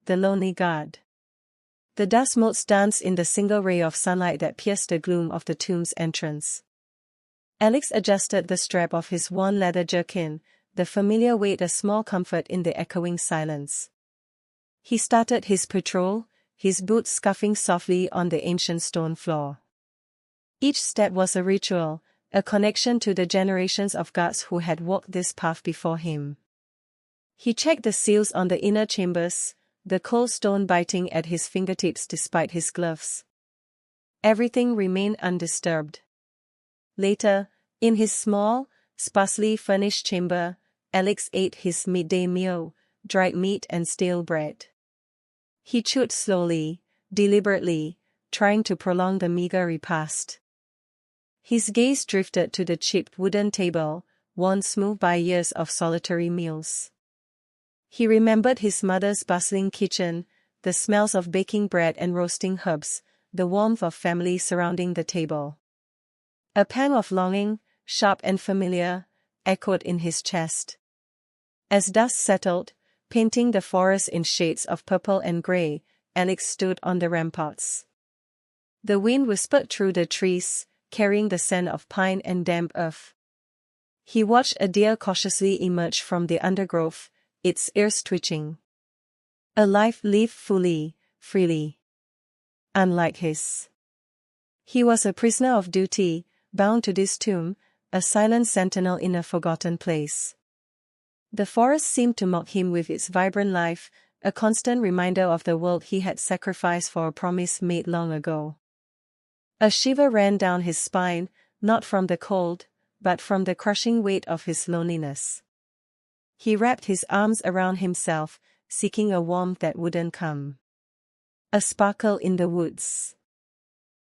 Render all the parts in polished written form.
the lonely guard. The dust motes danced in the single ray of sunlight that pierced the gloom of the tomb's entrance. Alex adjusted the strap of his worn leather jerkin, the familiar weight a small comfort in the echoing silence. He started his patrol, his boots scuffing softly on the ancient stone floor. Each step was a ritual, a connection to the generations of guards who had walked this path before him. He checked the seals on the inner chambers, the cold stone biting at his fingertips despite his gloves. Everything remained undisturbed. Later, in his small, sparsely furnished chamber, Alex ate his midday meal, dried meat and stale bread. He chewed slowly, deliberately, trying to prolong the meager repast. His gaze drifted to the chipped wooden table, worn smooth by years of solitary meals. He remembered his mother's bustling kitchen, the smells of baking bread and roasting herbs, the warmth of family surrounding the table. A pang of longing, sharp and familiar, echoed in his chest. As dusk settled, painting the forest in shades of purple and grey, Alex stood on the ramparts. The wind whispered through the trees, carrying the scent of pine and damp earth. He watched a deer cautiously emerge from the undergrowth, its ears twitching. A life lived fully, freely. Unlike his. He was a prisoner of duty, bound to this tomb, a silent sentinel in a forgotten place. The forest seemed to mock him with its vibrant life, a constant reminder of the world he had sacrificed for a promise made long ago. A shiver ran down his spine, not from the cold, but from the crushing weight of his loneliness. He wrapped his arms around himself, seeking a warmth that wouldn't come. A sparkle in the woods.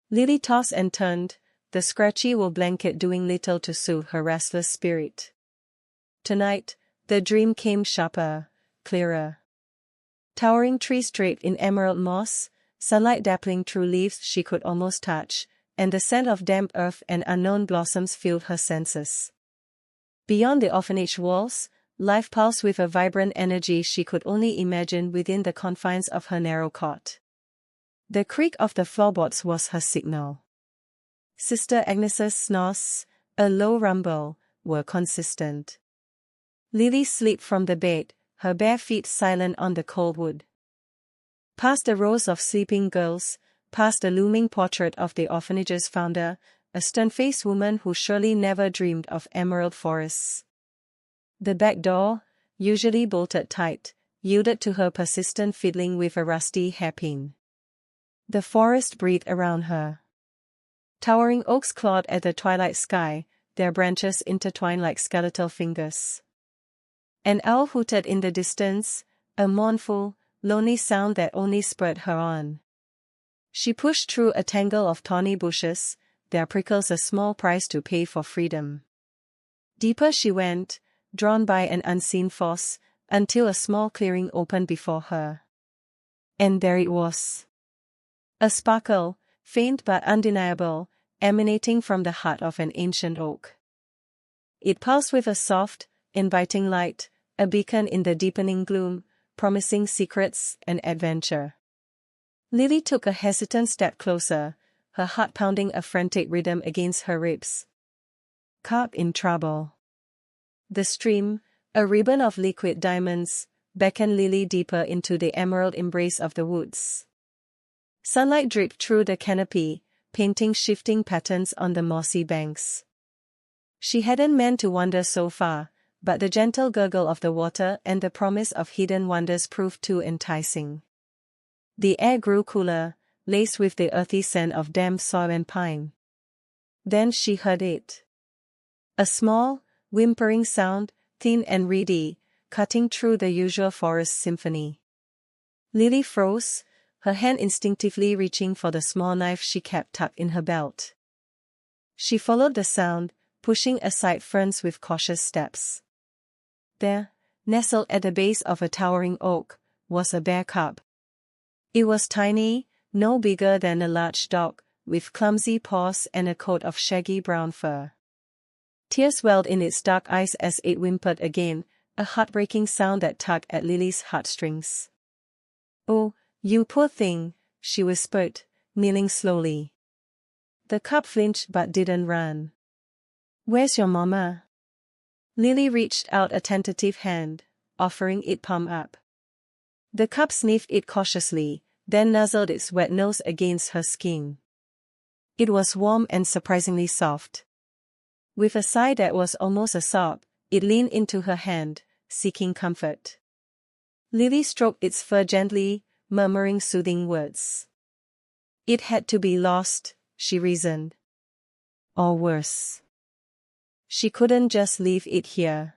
Lily tossed and turned, the scratchy wool blanket doing little to soothe her restless spirit. Tonight, the dream came sharper, clearer. Towering trees draped in emerald moss, sunlight dappling through leaves she could almost touch, and the scent of damp earth and unknown blossoms filled her senses. Beyond the orphanage walls, life pulsed with a vibrant energy she could only imagine within the confines of her narrow cot. The creak of the floorboards was her signal. Sister Agnes's snores, a low rumble, were consistent. Lily slipped from the bed, her bare feet silent on the cold wood. Past the rows of sleeping girls, past the looming portrait of the orphanage's founder, a stern-faced woman who surely never dreamed of emerald forests. The back door, usually bolted tight, yielded to her persistent fiddling with a rusty hairpin. The forest breathed around her. Towering oaks clawed at the twilight sky, their branches intertwined like skeletal fingers. An owl hooted in the distance, a mournful, lonely sound that only spurred her on. She pushed through a tangle of thorny bushes, their prickles a small price to pay for freedom. Deeper she went, drawn by an unseen force, until a small clearing opened before her. And there it was. A sparkle, faint but undeniable, emanating from the heart of an ancient oak. It pulsed with a soft, inviting light, a beacon in the deepening gloom, promising secrets and adventure. Lily took a hesitant step closer, her heart pounding a frantic rhythm against her ribs. Caught in trouble. The stream, a ribbon of liquid diamonds, beckoned Lily deeper into the emerald embrace of the woods. Sunlight dripped through the canopy, painting shifting patterns on the mossy banks. She hadn't meant to wander so far, but the gentle gurgle of the water and the promise of hidden wonders proved too enticing. The air grew cooler, laced with the earthy scent of damp soil and pine. Then she heard it. A small, whimpering sound, thin and reedy, cutting through the usual forest symphony. Lily froze, her hand instinctively reaching for the small knife she kept tucked in her belt. She followed the sound, pushing aside ferns with cautious steps. There, nestled at the base of a towering oak, was a bear cub. It was tiny, no bigger than a large dog, with clumsy paws and a coat of shaggy brown fur. Tears welled in its dark eyes as it whimpered again, a heartbreaking sound that tugged at Lily's heartstrings. Oh, you poor thing, she whispered, kneeling slowly. The cub flinched but didn't run. Where's your mama? Lily reached out a tentative hand, offering it palm up. The cub sniffed it cautiously, then nuzzled its wet nose against her skin. It was warm and surprisingly soft. With a sigh that was almost a sob, it leaned into her hand, seeking comfort. Lily stroked its fur gently, murmuring soothing words. It had to be lost, she reasoned. Or worse. She couldn't just leave it here.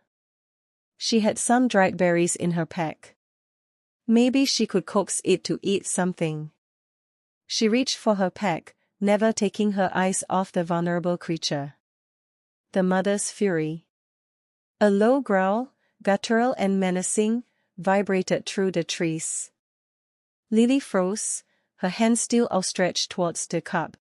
She had some dried berries in her pack. Maybe she could coax it to eat something. She reached for her pack, never taking her eyes off the vulnerable creature. The mother's fury. A low growl, guttural and menacing, vibrated through the trees. Lily froze, her hand still outstretched towards the cub.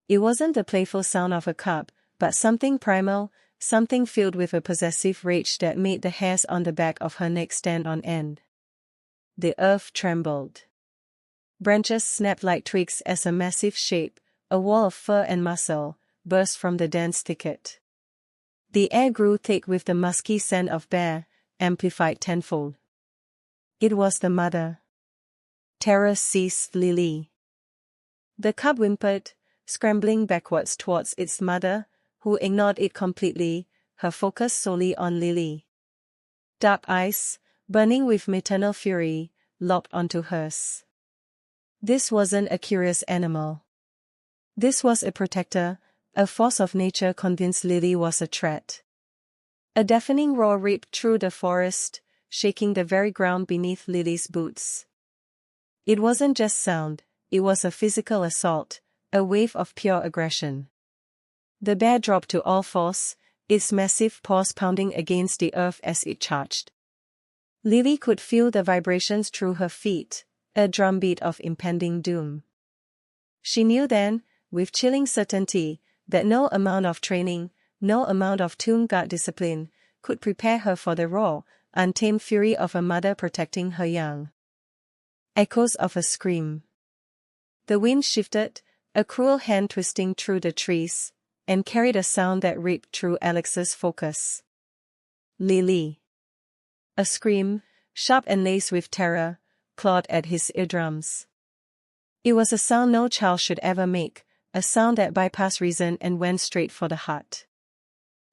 It wasn't the playful sound of a cub, but something primal, something filled with a possessive rage that made the hairs on the back of her neck stand on end. The earth trembled. Branches snapped like twigs as a massive shape, a wall of fur and muscle, burst from the dense thicket. The air grew thick with the musky scent of bear, amplified tenfold. It was the mother. Terror seized Lily. The cub whimpered, scrambling backwards towards its mother, who ignored it completely, her focus solely on Lily. Dark eyes, burning with maternal fury, locked onto hers. This wasn't a curious animal. This was a protector, a force of nature convinced Lily was a threat. A deafening roar ripped through the forest, shaking the very ground beneath Lily's boots. It wasn't just sound, it was a physical assault, a wave of pure aggression. The bear dropped to all fours, its massive paws pounding against the earth as it charged. Lily could feel the vibrations through her feet, a drumbeat of impending doom. She knew then, with chilling certainty, that no amount of training, no amount of tomb guard discipline, could prepare her for the raw, untamed fury of a mother protecting her young. Echoes of a scream. The wind shifted, a cruel hand twisting through the trees, and carried a sound that ripped through Alex's focus. Lily. A scream, sharp and laced with terror, clawed at his eardrums. It was a sound no child should ever make, a sound that bypassed reason and went straight for the heart.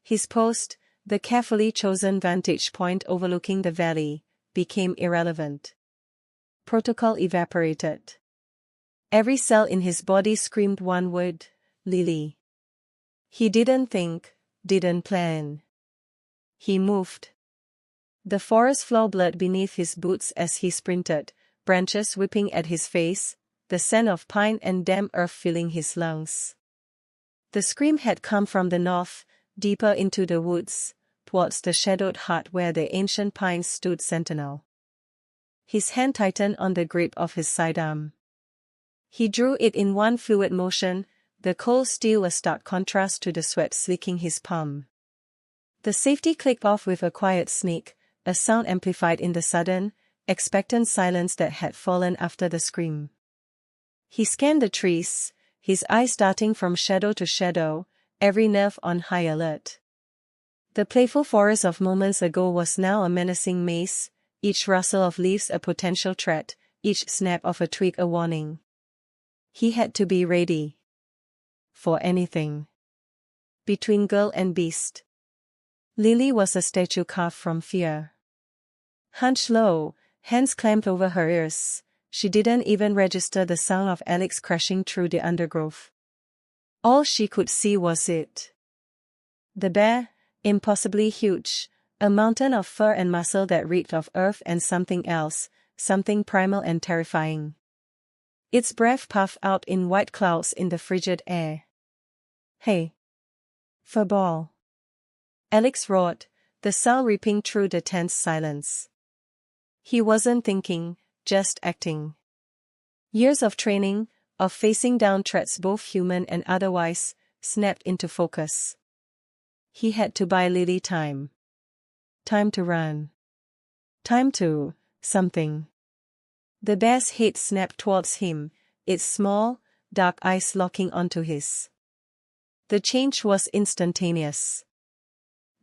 His post, the carefully chosen vantage point overlooking the valley, became irrelevant. Protocol evaporated. Every cell in his body screamed one word: Lily. He didn't think, didn't plan. He moved. The forest floor blurred beneath his boots as he sprinted, branches whipping at his face, the scent of pine and damp earth filling his lungs. The scream had come from the north, deeper into the woods, towards the shadowed hut where the ancient pines stood sentinel. His hand tightened on the grip of his sidearm. He drew it in one fluid motion, the cold steel a stark contrast to the sweat slicking his palm. The safety clicked off with a quiet sneak, a sound amplified in the sudden, expectant silence that had fallen after the scream. He scanned the trees, his eyes darting from shadow to shadow, every nerve on high alert. The playful forest of moments ago was now a menacing maze, each rustle of leaves a potential threat, each snap of a twig a warning. He had to be ready. For anything. Between girl and beast. Lily was a statue carved from fear. Hunched low, hands clamped over her ears, she didn't even register the sound of Alex crashing through the undergrowth. All she could see was it. The bear, impossibly huge, a mountain of fur and muscle that reeked of earth and something else, something primal and terrifying. Its breath puffed out in white clouds in the frigid air. Hey! Furball! Alex roared, the sound ripping through the tense silence. He wasn't thinking, just acting. Years of training, of facing down threats both human and otherwise, snapped into focus. He had to buy Lily time. Time to run. Time to something. The bear's head snapped towards him, its small, dark eyes locking onto his. The change was instantaneous.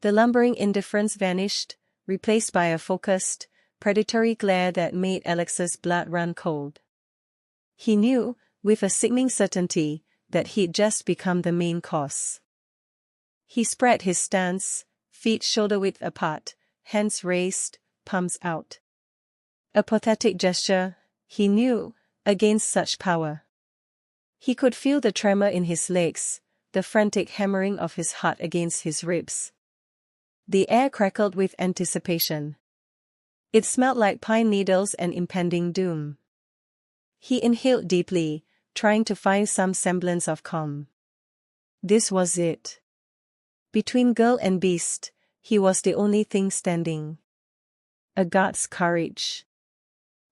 The lumbering indifference vanished, replaced by a focused, predatory glare that made Alex's blood run cold. He knew, with a sickening certainty, that he'd just become the main course. He spread his stance, feet shoulder-width apart, hands raised, palms out. A pathetic gesture, he knew, against such power. He could feel the tremor in his legs, the frantic hammering of his heart against his ribs. The air crackled with anticipation. It smelled like pine needles and impending doom. He inhaled deeply, trying to find some semblance of calm. This was it. Between girl and beast, he was the only thing standing. A god's courage.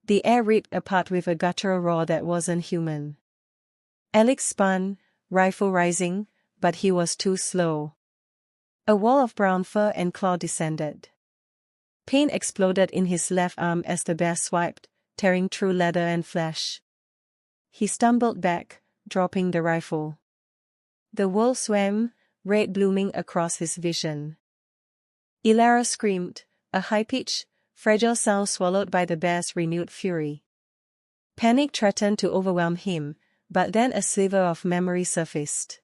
The air ripped apart with a guttural roar that wasn't human. Alex spun, rifle rising, but he was too slow. A wall of brown fur and claw descended. Pain exploded in his left arm as the bear swiped, tearing through leather and flesh. He stumbled back, dropping the rifle. The world swam, red blooming across his vision. Ilara screamed, a high-pitched, fragile sound swallowed by the bear's renewed fury. Panic threatened to overwhelm him, but then a sliver of memory surfaced.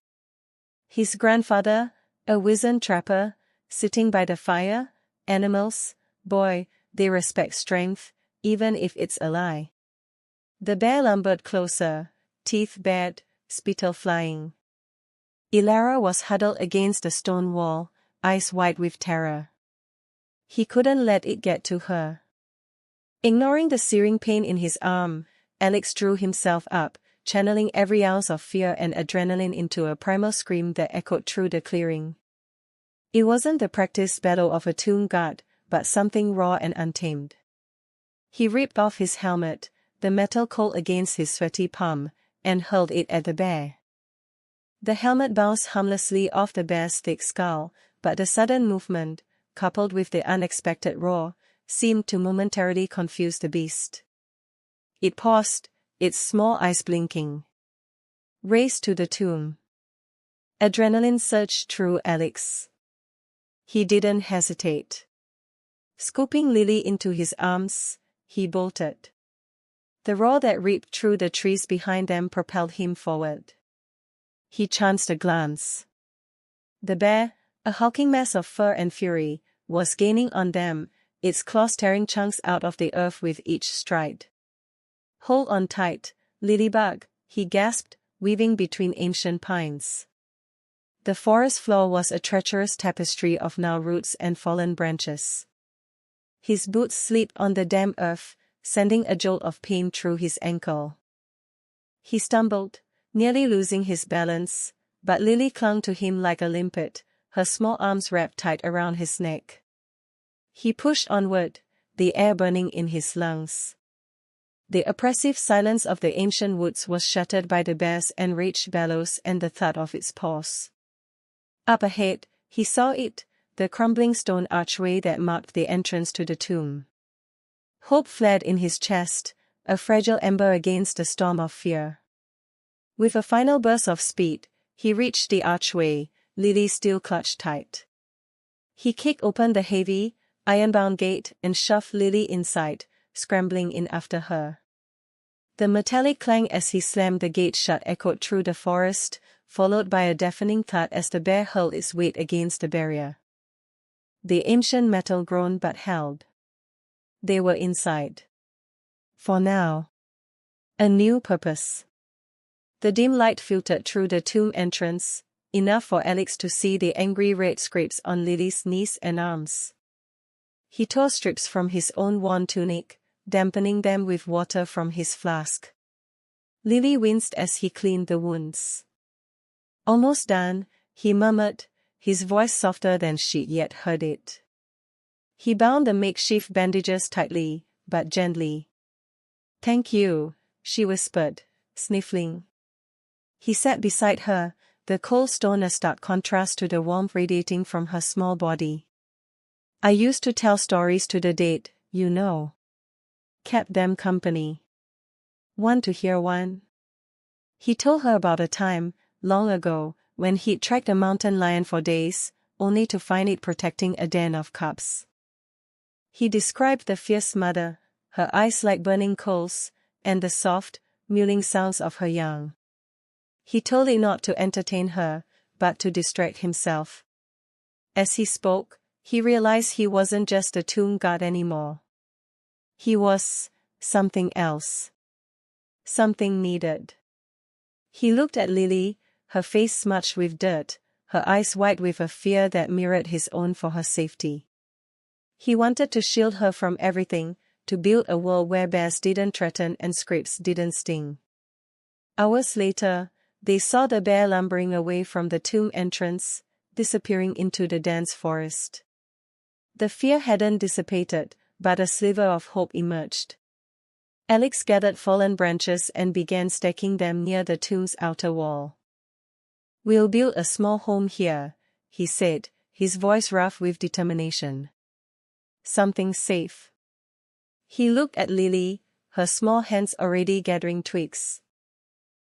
His grandfather, a wizened trapper, sitting by the fire. Animals, boy, they respect strength, even if it's a lie. The bear lumbered closer, teeth bared, spittle flying. Ilara was huddled against the stone wall, eyes wide with terror. He couldn't let it get to her. Ignoring the searing pain in his arm, Alex drew himself up, channeling every ounce of fear and adrenaline into a primal scream that echoed through the clearing. It wasn't the practiced battle of a tomb god, but something raw and untamed. He ripped off his helmet, the metal cold against his sweaty palm, and hurled it at the bear. The helmet bounced harmlessly off the bear's thick skull, but the sudden movement, coupled with the unexpected roar, seemed to momentarily confuse the beast. It paused, its small eyes blinking. Race to the tomb. Adrenaline surged through Alex. He didn't hesitate. Scooping Lily into his arms, he bolted. The roar that ripped through the trees behind them propelled him forward. He chanced a glance. The bear, a hulking mass of fur and fury, was gaining on them, its claws tearing chunks out of the earth with each stride. Hold on tight, Lilybug, he gasped, weaving between ancient pines. The forest floor was a treacherous tapestry of gnarled roots and fallen branches. His boots slipped on the damp earth, sending a jolt of pain through his ankle. He stumbled, nearly losing his balance, but Lily clung to him like a limpet, her small arms wrapped tight around his neck. He pushed onward, the air burning in his lungs. The oppressive silence of the ancient woods was shattered by the bear's enraged bellows and the thud of its paws. Up ahead, he saw it, the crumbling stone archway that marked the entrance to the tomb. Hope flared in his chest, a fragile ember against the storm of fear. With a final burst of speed, he reached the archway, Lily still clutched tight. He kicked open the heavy, iron-bound gate and shoved Lily inside, scrambling in after her. The metallic clang as he slammed the gate shut echoed through the forest, followed by a deafening thud as the bear hurled its weight against the barrier. The ancient metal groaned but held. They were inside. For now. A new purpose. The dim light filtered through the tomb entrance, enough for Alex to see the angry red scrapes on Lily's knees and arms. He tore strips from his own worn tunic, dampening them with water from his flask. Lily winced as he cleaned the wounds. Almost done, he murmured, his voice softer than she'd yet heard it. He bound the makeshift bandages tightly, but gently. "Thank you," she whispered, sniffling. He sat beside her, the cold stone a stark contrast to the warmth radiating from her small body. "I used to tell stories to the dead, you know. Kept them company." Want to hear one? He told her about a time, long ago, when he'd tracked a mountain lion for days, only to find it protecting a den of cubs. He described the fierce mother, her eyes like burning coals, and the soft, mewling sounds of her young. He told it not to entertain her, but to distract himself. As he spoke, he realized he wasn't just a tomb god anymore. He was something else. Something needed. He looked at Lily, her face smudged with dirt, her eyes wide with a fear that mirrored his own for her safety. He wanted to shield her from everything, to build a world where bears didn't threaten and scrapes didn't sting. Hours later, they saw the bear lumbering away from the tomb entrance, disappearing into the dense forest. The fear hadn't dissipated, but a sliver of hope emerged. Alex gathered fallen branches and began stacking them near the tomb's outer wall. "We'll build a small home here," he said, his voice rough with determination. "Something safe." He looked at Lily, her small hands already gathering twigs.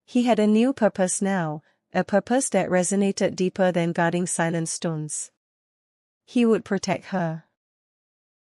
He had a new purpose now, a purpose that resonated deeper than guarding silent stones. He would protect her.